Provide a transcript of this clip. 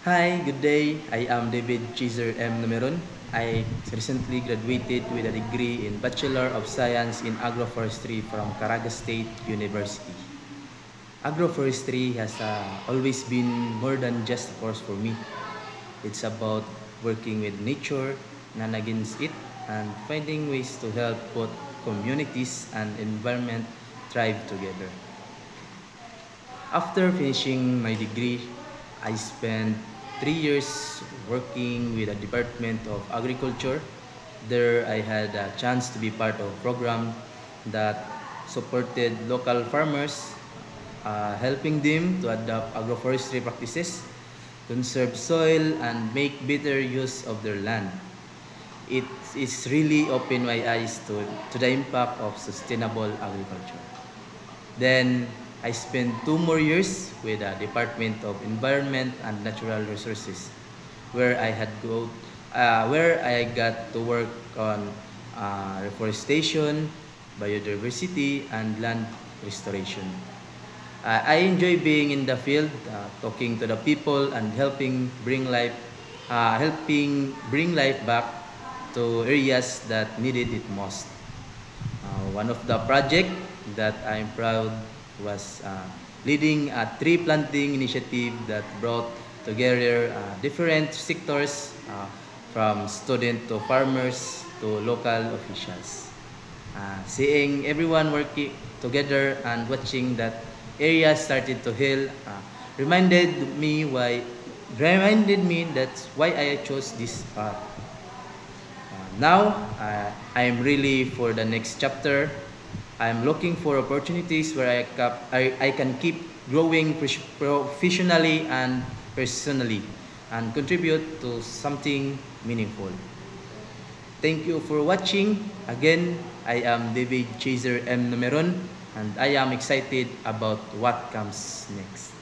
Hi, good day. I am David Chaser M. Numeron. I recently graduated with a degree in Bachelor of Science in Agroforestry from Caraga State University. Agroforestry has always been more than just a course for me. It's about working with nature, not against it, and finding ways to help both communities and environment thrive together. After finishing my degree, I spent 3 years working with the Department of Agriculture. There I had a chance to be part of a program that supported local farmers, helping them to adopt agroforestry practices, conserve soil, and make better use of their land. It is really opened my eyes to the impact of sustainable agriculture. Then I spent 2 more years with the Department of Environment and Natural Resources, where where I got to work on reforestation, biodiversity, and land restoration. I enjoy being in the field, talking to the people, and helping bring life back to areas that needed it most. One of the project that I'm proud was leading a tree planting initiative that brought together different sectors from students to farmers to local officials. Seeing everyone working together and watching that area started to heal reminded me that's why I chose this path. Now, I am really for the next chapter. I'm looking for opportunities where I can keep growing professionally and personally and contribute to something meaningful. Thank you for watching. Again, I am David Chaser M. Numeron, and I am excited about what comes next.